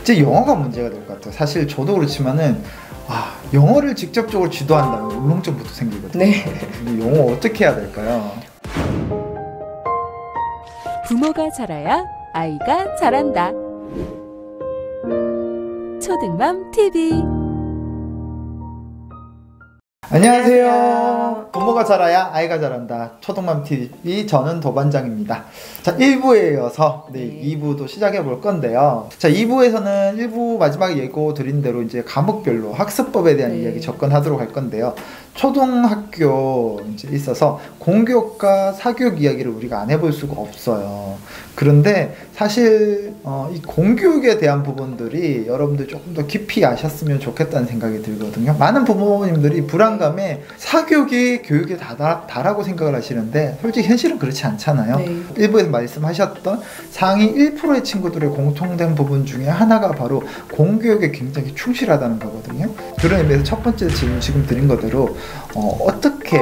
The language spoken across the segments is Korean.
이제 영어가 문제가 될 것 같아요. 사실 저도 그렇지만은 영어를 직접적으로 지도한다면 울렁증부터 생기거든요. 네. 영어 어떻게 해야 될까요? 부모가 잘해야 아이가 잘한다. 초등맘 TV. 안녕하세요. 부모가 잘해야 아이가 잘한다. 초등맘 TV, 저는 도반장입니다. 자, 1부에 이어서 2부도 시작해 볼 건데요. 자, 2부에서는 1부 마지막에 예고 드린 대로 이제 과목별로 학습법에 대한 이야기 접근하도록 할 건데요. 초등학교 이제 있어서 공교육과 사교육 이야기를 우리가 안 해볼 수가 없어요. 그런데 사실 이 공교육에 대한 부분들이 여러분들 조금 더 깊이 아셨으면 좋겠다는 생각이 들거든요. 많은 부모님들이 불안감에 사교육이 교육에 다라고 생각을 하시는데 솔직히 현실은 그렇지 않잖아요. 일부에서 말씀하셨던 상위 1%의 친구들의 공통된 부분 중에 하나가 바로 공교육에 굉장히 충실하다는 거거든요. 그런 의미에서 첫 번째 질문 지금 드린 거대로 어떻게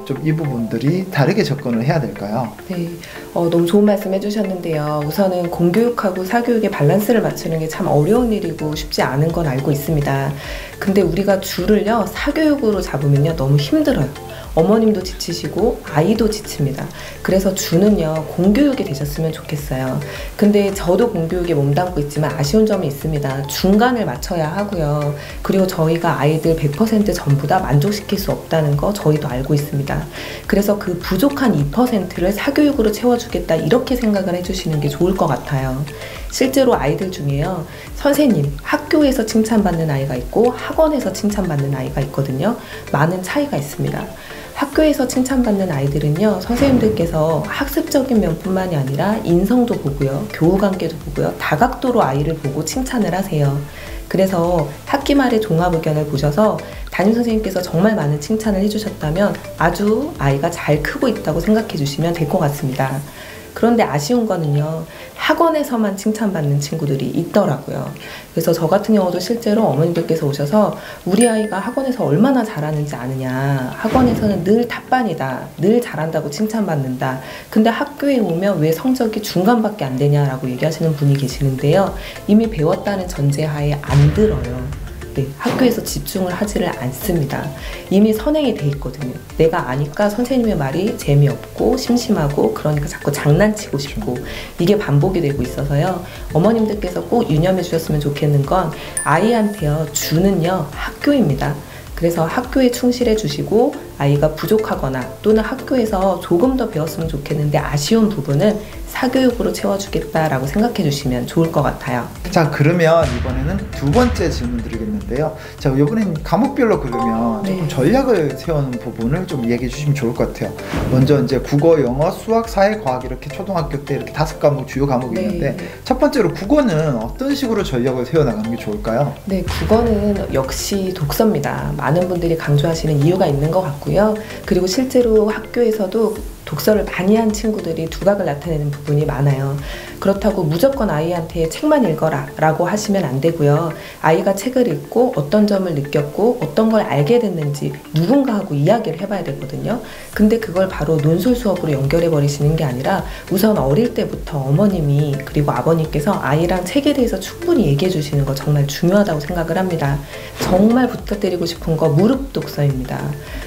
좀 이 부분들이 다르게 접근을 해야 될까요? 네, 너무 좋은 말씀 해주셨는데요. 우선은 공교육하고 사교육의 밸런스를 맞추는 게 참 어려운 일이고 쉽지 않은 건 알고 있습니다. 근데 우리가 줄을요 사교육으로 잡으면요 너무 힘들어요. 어머님도 지치시고 아이도 지칩니다. 그래서 주는요 공교육이 되셨으면 좋겠어요. 근데 저도 공교육에 몸담고 있지만 아쉬운 점이 있습니다. 중간을 맞춰야 하고요. 그리고 저희가 아이들 100% 전부 다 만족시킬 수 없다는 거 저희도 알고 있습니다. 그래서 그 부족한 2%를 사교육으로 채워주겠다 이렇게 생각을 해주시는 게 좋을 것 같아요. 실제로 아이들 중에요 선생님, 학교에서 칭찬받는 아이가 있고 학원에서 칭찬받는 아이가 있거든요. 많은 차이가 있습니다. 학교에서 칭찬받는 아이들은요 선생님들께서 학습적인 면뿐만이 아니라 인성도 보고요 교우관계도 보고요 다각도로 아이를 보고 칭찬을 하세요. 그래서 학기 말에 종합의견을 보셔서 담임선생님께서 정말 많은 칭찬을 해주셨다면 아주 아이가 잘 크고 있다고 생각해 주시면 될 것 같습니다. 그런데 아쉬운 거는요 학원에서만 칭찬받는 친구들이 있더라고요. 그래서 저 같은 경우도 실제로 어머님들께서 오셔서 우리 아이가 학원에서 얼마나 잘하는지 아느냐, 학원에서는 늘 탑반이다, 늘 잘한다고 칭찬받는다, 근데 학교에 오면 왜 성적이 중간밖에 안 되냐라고 얘기하시는 분이 계시는데요 이미 배웠다는 전제하에 안 들어요. 네, 학교에서 집중을 하지를 않습니다. 이미 선행이 돼 있거든요. 내가 아니까 선생님의 말이 재미없고 심심하고 그러니까 자꾸 장난치고 싶고 이게 반복이 되고 있어서요. 어머님들께서 꼭 유념해 주셨으면 좋겠는 건 아이한테요 주는요 학교입니다. 그래서 학교에 충실해 주시고 아이가 부족하거나 또는 학교에서 조금 더 배웠으면 좋겠는데 아쉬운 부분은 사교육으로 채워주겠다라고 생각해 주시면 좋을 것 같아요. 자, 그러면 이번에는 두 번째 질문 드리겠는데요. 자, 이번엔 과목별로 그러면 조금 전략을 세우는 부분을 좀 얘기해 주시면 좋을 것 같아요. 먼저 이제 국어, 영어, 수학, 사회, 과학 이렇게 초등학교 때 이렇게 5과목 주요 과목이 있는데 첫 번째로 국어는 어떤 식으로 전략을 세워나가는 게 좋을까요? 네, 국어는 역시 독서입니다. 많은 분들이 강조하시는 이유가 있는 것 같고요. 그리고 실제로 학교에서도 독서를 많이 한 친구들이 두각을 나타내는 부분이 많아요. 그렇다고 무조건 아이한테 책만 읽어라 라고 하시면 안 되고요. 아이가 책을 읽고 어떤 점을 느꼈고 어떤 걸 알게 됐는지 누군가하고 이야기를 해봐야 되거든요. 근데 그걸 바로 논술 수업으로 연결해 버리시는 게 아니라 우선 어릴 때부터 어머님이 그리고 아버님께서 아이랑 책에 대해서 충분히 얘기해 주시는 거 정말 중요하다고 생각을 합니다. 정말 부탁드리고 싶은 거 무릎 독서입니다.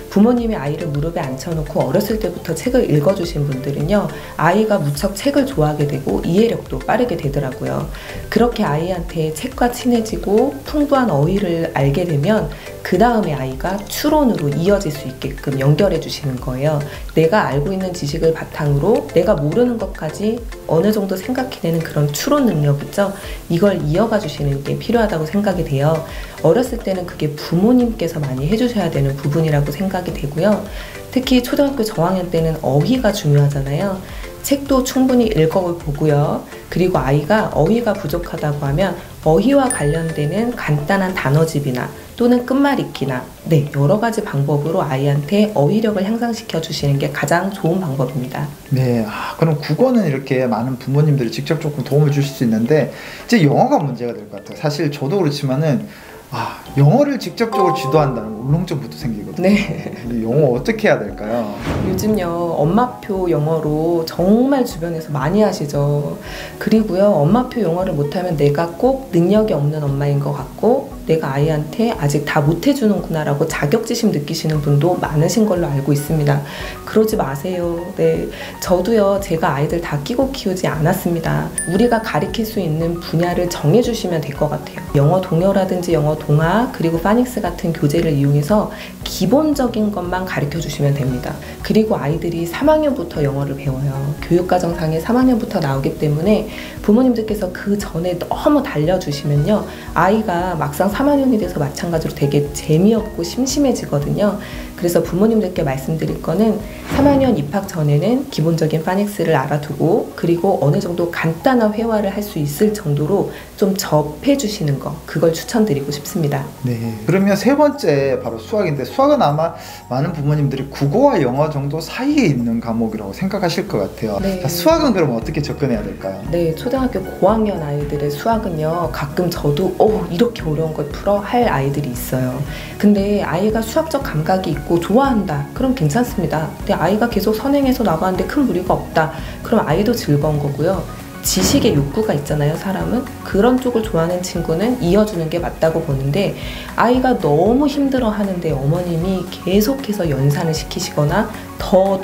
부모님이 아이를 무릎에 앉혀놓고 어렸을 때부터 책을 읽어주신 분들은요 아이가 무척 책을 좋아하게 되고 이해력도 빠르게 되더라고요. 그렇게 아이한테 책과 친해지고 풍부한 어휘를 알게 되면 그 다음에 아이가 추론으로 이어질 수 있게끔 연결해 주시는 거예요. 내가 알고 있는 지식을 바탕으로 내가 모르는 것까지 어느 정도 생각해내는 그런 추론 능력 있죠? 이걸 이어가 주시는 게 필요하다고 생각이 돼요. 어렸을 때는 그게 부모님께서 많이 해주셔야 되는 부분이라고 생각이 되고요. 특히 초등학교 저학년 때는 어휘가 중요하잖아요. 책도 충분히 읽어보고요. 그리고 아이가 어휘가 부족하다고 하면 어휘와 관련되는 간단한 단어집이나 또는 끝말잇기나 여러 가지 방법으로 아이한테 어휘력을 향상시켜 주시는 게 가장 좋은 방법입니다. 네, 그럼 국어는 이렇게 많은 부모님들이 직접 조금 도움을 주실 수 있는데 이제 영어가 문제가 될 것 같아요. 사실 저도 그렇지만은 영어를 직접적으로 지도한다는 울렁증부터 생기거든요. 네. 영어 어떻게 해야 될까요? 요즘요 엄마표 영어로 정말 주변에서 많이 하시죠. 그리고요 엄마표 영어를 못하면 내가 꼭 능력이 없는 엄마인 것 같고 내가 아이한테 아직 다 못해주는구나 라고 자격지심 느끼시는 분도 많으신 걸로 알고 있습니다. 그러지 마세요. 네, 저도요 제가 아이들 다 끼고 키우지 않았습니다. 우리가 가르칠 수 있는 분야를 정해주시면 될 것 같아요. 영어 동요라든지 영어 동화 그리고 파닉스 같은 교재를 이용해서 기본적인 것만 가르쳐 주시면 됩니다. 그리고 아이들이 3학년부터 영어를 배워요. 교육과정상에 3학년부터 나오기 때문에 부모님들께서 그 전에 너무 달려주시면요 아이가 막상 3학년이 돼서 마찬가지로 되게 재미없고 심심해지거든요. 그래서 부모님들께 말씀드릴 거는 3학년 입학 전에는 기본적인 파닉스를 알아두고 그리고 어느 정도 간단한 회화를 할 수 있을 정도로 좀 접해 주시는 거 그걸 추천드리고 싶습니다. 네, 그러면 세 번째 바로 수학인데 수학은 아마 많은 부모님들이 국어와 영어 정도 사이에 있는 과목이라고 생각하실 것 같아요. 네. 자, 수학은 그럼 어떻게 접근해야 될까요? 네, 초등학교 고학년 아이들의 수학은요 가끔 저도 이렇게 어려운 걸 풀어 할 아이들이 있어요. 근데 아이가 수학적 감각이 있고 좋아한다 그럼 괜찮습니다. 근데 아이가 계속 선행해서 나가는데 큰 무리가 없다 그럼 아이도 즐거운 거고요. 지식의 욕구가 있잖아요. 사람은 그런 쪽을 좋아하는 친구는 이어주는 게 맞다고 보는데 아이가 너무 힘들어 하는데 어머님이 계속해서 연산을 시키시거나 더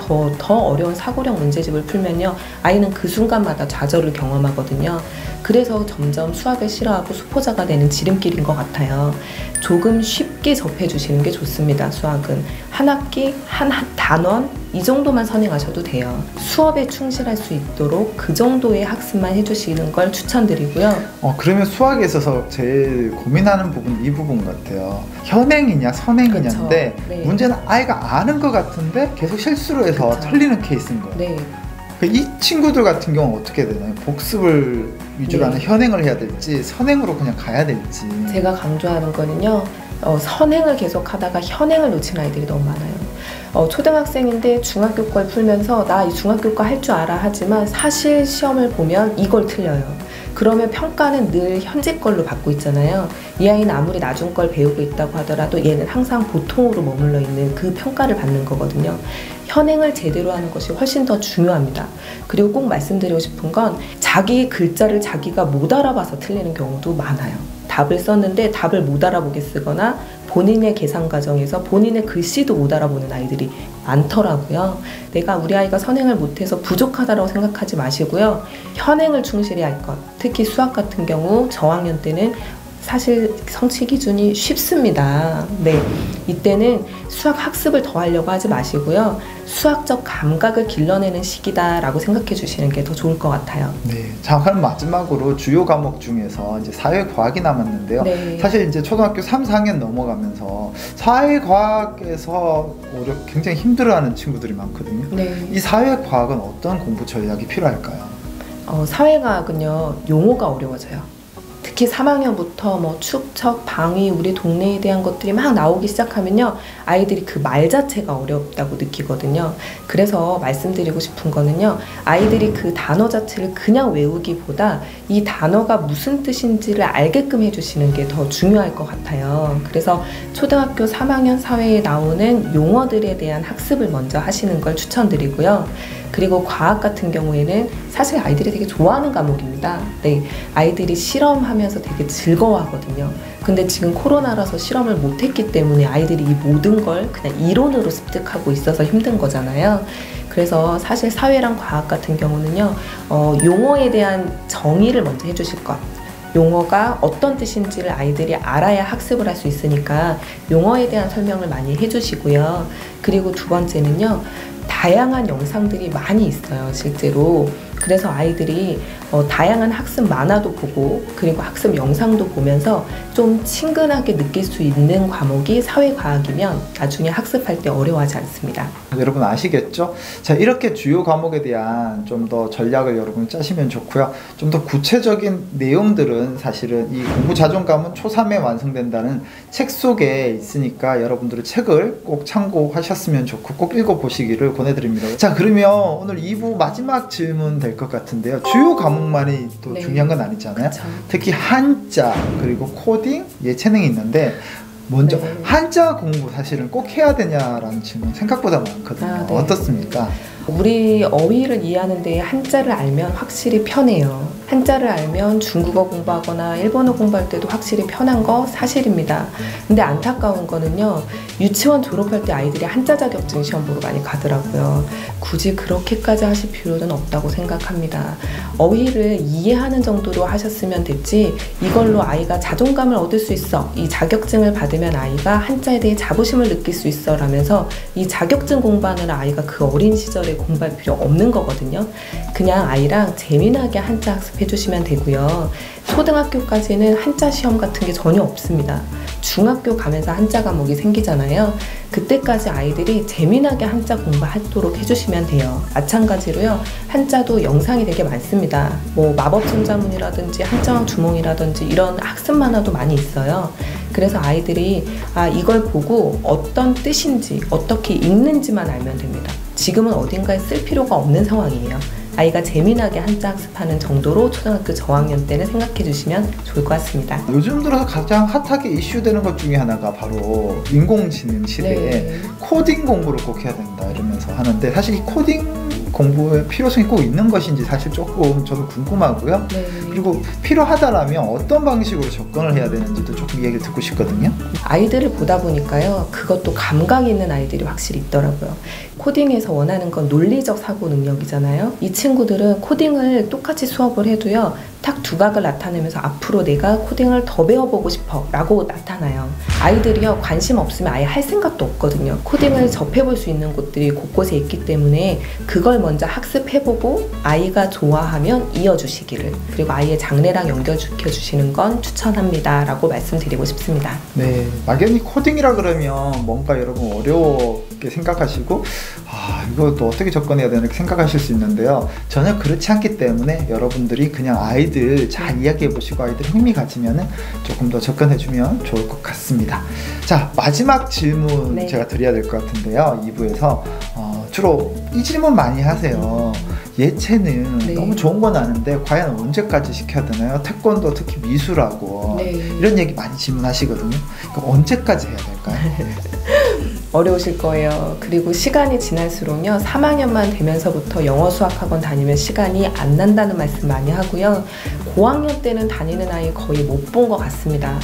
어려운 사고력 문제집을 풀면요 아이는 그 순간마다 좌절을 경험하거든요. 그래서 점점 수학을 싫어하고 수포자가 되는 지름길인 것 같아요. 조금 쉽게 접해주시는 게 좋습니다. 수학은 한 학기 한 단원 이 정도만 선행하셔도 돼요. 수업에 충실할 수 있도록 그 정도의 학습만 해주시는 걸 추천드리고요. 그러면 수학에 있어서 제일 고민하는 부분 이 부분 같아요. 현행이냐 선행이냐인데 그쵸. 네. 문제는 아이가 아는 것 같은데 계속 실수를 해서 그쵸. 틀리는 케이스인 거예요. 네. 이 친구들 같은 경우는 어떻게 되나요? 복습을 위주로 하는 현행을 해야 될지 선행으로 그냥 가야 될지. 제가 강조하는 거는요 선행을 계속 하다가 현행을 놓친 아이들이 너무 많아요. 초등학생인데 중학교 걸 풀면서 나 이 중학교 거 할 줄 알아 하지만 사실 시험을 보면 이걸 틀려요. 그러면 평가는 늘 현재 걸로 받고 있잖아요. 이 아이는 아무리 나중 걸 배우고 있다고 하더라도 얘는 항상 보통으로 머물러 있는 그 평가를 받는 거거든요. 현행을 제대로 하는 것이 훨씬 더 중요합니다. 그리고 꼭 말씀드리고 싶은 건 자기 글자를 자기가 못 알아봐서 틀리는 경우도 많아요. 답을 썼는데 답을 못 알아보게 쓰거나 본인의 계산 과정에서 본인의 글씨도 못 알아보는 아이들이 많더라고요. 내가 우리 아이가 선행을 못해서 부족하다고 생각하지 마시고요. 현행을 충실히 할 것. 특히 수학 같은 경우 저학년 때는 사실 성취 기준이 쉽습니다. 네, 이때는 수학 학습을 더 하려고 하지 마시고요. 수학적 감각을 길러내는 시기다라고 생각해 주시는 게 더 좋을 것 같아요. 네, 자 그럼 마지막으로 주요 과목 중에서 이제 사회과학이 남았는데요. 네. 사실 이제 초등학교 3, 4학년 넘어가면서 사회과학에서 굉장히 힘들어하는 친구들이 많거든요. 네. 이 사회과학은 어떤 공부 전략이 필요할까요? 사회과학은요 용어가 어려워져요. 특히 3학년부터 뭐 축척, 방위, 우리 동네에 대한 것들이 막 나오기 시작하면요 아이들이 그 말 자체가 어렵다고 느끼거든요. 그래서 말씀드리고 싶은 거는요 아이들이 그 단어 자체를 그냥 외우기보다 이 단어가 무슨 뜻인지를 알게끔 해주시는 게 더 중요할 것 같아요. 그래서 초등학교 3학년 사회에 나오는 용어들에 대한 학습을 먼저 하시는 걸 추천드리고요. 그리고 과학 같은 경우에는 사실 아이들이 되게 좋아하는 과목입니다. 네, 아이들이 실험하면서 되게 즐거워하거든요. 근데 지금 코로나라서 실험을 못했기 때문에 아이들이 이 모든 걸 그냥 이론으로 습득하고 있어서 힘든 거잖아요. 그래서 사실 사회랑 과학 같은 경우는요 용어에 대한 정의를 먼저 해주실 것. 용어가 어떤 뜻인지를 아이들이 알아야 학습을 할 수 있으니까 용어에 대한 설명을 많이 해주시고요. 그리고 두 번째는요 다양한 영상들이 많이 있어요. 실제로 그래서 아이들이 다양한 학습 만화도 보고 그리고 학습 영상도 보면서 좀 친근하게 느낄 수 있는 과목이 사회과학이면 나중에 학습할 때 어려워하지 않습니다. 여러분 아시겠죠? 자, 이렇게 주요 과목에 대한 좀 더 전략을 여러분 짜시면 좋고요. 좀 더 구체적인 내용들은 사실은 이 공부 자존감은 초3에 완성된다는 책 속에 있으니까 여러분들은 책을 꼭 참고하셨으면 좋고 꼭 읽어보시기를 권해드립니다. 자, 그러면 오늘 2부 마지막 질문 될 것 같은데요. 주요 과목만이 또 네. 중요한 건 아니잖아요. 그쵸. 특히 한자 그리고 코딩, 예체능이 있는데 먼저 네. 한자 공부 사실은 꼭 해야 되냐라는 질문 생각보다 많거든요. 네. 어떻습니까? 우리 어휘를 이해하는 데 한자를 알면 확실히 편해요. 한자를 알면 중국어 공부하거나 일본어 공부할 때도 확실히 편한 거 사실입니다. 근데 안타까운 거는요, 유치원 졸업할 때 아이들이 한자 자격증 시험 보러 많이 가더라고요. 굳이 그렇게까지 하실 필요는 없다고 생각합니다. 어휘를 이해하는 정도로 하셨으면 됐지, 이걸로 아이가 자존감을 얻을 수 있어, 이 자격증을 받으면 아이가 한자에 대해 자부심을 느낄 수 있어 라면서 이 자격증 공부하느라 아이가 그 어린 시절에 공부할 필요 없는 거거든요. 그냥 아이랑 재미나게 한자 학습해 주시면 되고요. 초등학교까지는 한자 시험 같은 게 전혀 없습니다. 중학교 가면서 한자 과목이 생기잖아요. 그때까지 아이들이 재미나게 한자 공부하도록 해주시면 돼요. 마찬가지로요, 한자도 영상이 되게 많습니다. 뭐 마법천자문이라든지 한자왕 주몽이라든지 이런 학습 만화도 많이 있어요. 그래서 아이들이 이걸 보고 어떤 뜻인지 어떻게 읽는지만 알면 됩니다. 지금은 어딘가에 쓸 필요가 없는 상황이에요. 아이가 재미나게 한자 학습하는 정도로 초등학교 저학년 때는 생각해 주시면 좋을 것 같습니다. 요즘 들어서 가장 핫하게 이슈되는 것 중에 하나가 바로 인공지능 시대에 네. 코딩 공부를 꼭 해야 된다 이러면서 하는데, 사실 이 코딩 공부의 필요성이 꼭 있는 것인지 사실 조금 저도 궁금하고요. 네. 그리고 필요하다라면 어떤 방식으로 접근을 해야 되는지도 조금 이야기를 듣고 싶거든요. 아이들을 보다 보니까요, 그것도 감각 있는 아이들이 확실히 있더라고요. 코딩에서 원하는 건 논리적 사고 능력이잖아요. 이 친구들은 코딩을 똑같이 수업을 해도요, 딱 두각을 나타내면서 앞으로 내가 코딩을 더 배워보고 싶어 라고 나타나요. 아이들이요, 관심 없으면 아예 할 생각도 없거든요. 코딩을 접해볼 수 있는 곳들이 곳곳에 있기 때문에 그걸 먼저 학습해보고 아이가 좋아하면 이어주시기를, 그리고 아이의 장래랑 연결시켜주시는 건 추천합니다 라고 말씀드리고 싶습니다. 네, 막연히 코딩이라 그러면 뭔가 여러분 어렵게 생각하시고 이거 또 어떻게 접근해야 되나 이렇게 생각하실 수 있는데요. 전혀 그렇지 않기 때문에 여러분들이 그냥 아이들 잘 이야기해 보시고 아이들 흥미 가지면은 조금 더 접근해 주면 좋을 것 같습니다. 자, 마지막 질문 네. 제가 드려야 될 것 같은데요. 2부에서 주로 이 질문 많이 하세요. 예체능 네. 너무 좋은 건 아는데 과연 언제까지 시켜야 되나요? 태권도 특히 미술하고 네. 이런 얘기 많이 질문하시거든요. 그럼 언제까지 해야 될까요? 어려우실 거예요. 그리고 시간이 지날수록요, 3학년만 되면서부터 영어 수학학원 다니면 시간이 안 난다는 말씀 많이 하고요. 고학년 때는 다니는 아이 거의 못 본 것 같습니다.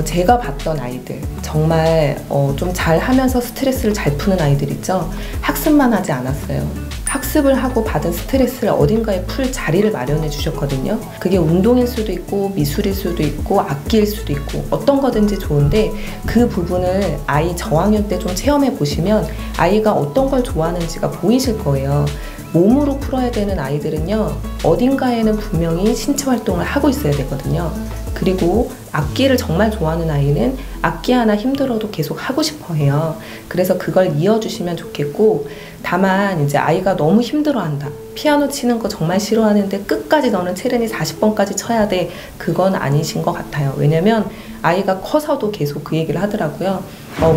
제가 봤던 아이들, 정말 좀 잘하면서 스트레스를 잘 푸는 아이들 있죠. 학습만 하지 않았어요. 학습을 하고 받은 스트레스를 어딘가에 풀 자리를 마련해 주셨거든요. 그게 운동일 수도 있고 미술일 수도 있고 악기일 수도 있고 어떤 거든지 좋은데, 그 부분을 아이 저학년 때 좀 체험해 보시면 아이가 어떤 걸 좋아하는지가 보이실 거예요. 몸으로 풀어야 되는 아이들은요, 어딘가에는 분명히 신체 활동을 하고 있어야 되거든요. 그리고 악기를 정말 좋아하는 아이는 악기 하나 힘들어도 계속 하고 싶어 해요. 그래서 그걸 이어주시면 좋겠고, 다만 이제 아이가 너무 힘들어한다, 피아노 치는 거 정말 싫어하는데 끝까지 너는 체르니 40번까지 쳐야 돼, 그건 아니신 것 같아요. 왜냐면 아이가 커서도 계속 그 얘기를 하더라고요.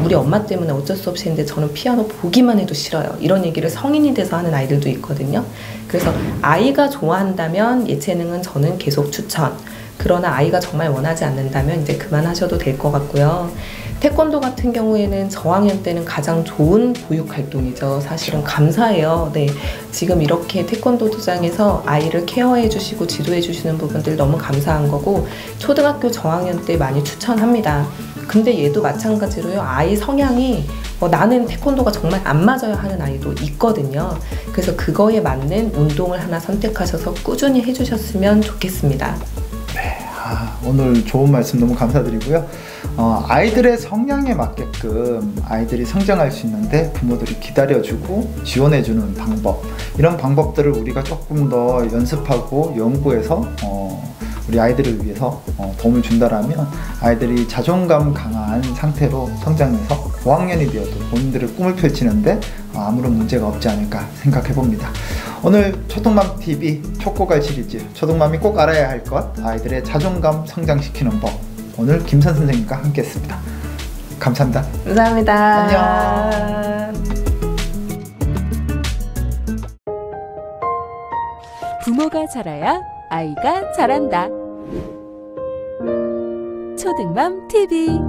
우리 엄마 때문에 어쩔 수 없이 했는데 저는 피아노 보기만 해도 싫어요, 이런 얘기를 성인이 돼서 하는 아이들도 있거든요. 그래서 아이가 좋아한다면 예체능은 저는 계속 추천, 그러나 아이가 정말 원하지 않는다면 이제 그만하셔도 될 것 같고요. 태권도 같은 경우에는 저학년 때는 가장 좋은 보육활동이죠. 사실은 감사해요. 네, 지금 이렇게 태권도 도장에서 아이를 케어해 주시고 지도해 주시는 부분들 너무 감사한 거고, 초등학교 저학년 때 많이 추천합니다. 근데 얘도 마찬가지로요, 아이 성향이 나는 태권도가 정말 안 맞아요 하는 아이도 있거든요. 그래서 그거에 맞는 운동을 하나 선택하셔서 꾸준히 해주셨으면 좋겠습니다. 오늘 좋은 말씀 너무 감사드리고요. 아이들의 성향에 맞게끔 아이들이 성장할 수 있는데 부모들이 기다려주고 지원해주는 방법, 이런 방법들을 우리가 조금 더 연습하고 연구해서 우리 아이들을 위해서 도움을 준다라면 아이들이 자존감 강한 상태로 성장해서 5학년이 되어도 본인들의 꿈을 펼치는데 아무런 문제가 없지 않을까 생각해 봅니다. 오늘 초등맘TV 초코갈 시리즈 초등맘이 꼭 알아야 할 것, 아이들의 자존감 성장시키는 법, 오늘 김선 선생님과 함께 했습니다. 감사합니다. 감사합니다. 안녕. 부모가 자라야 아이가 자란다. 초등맘TV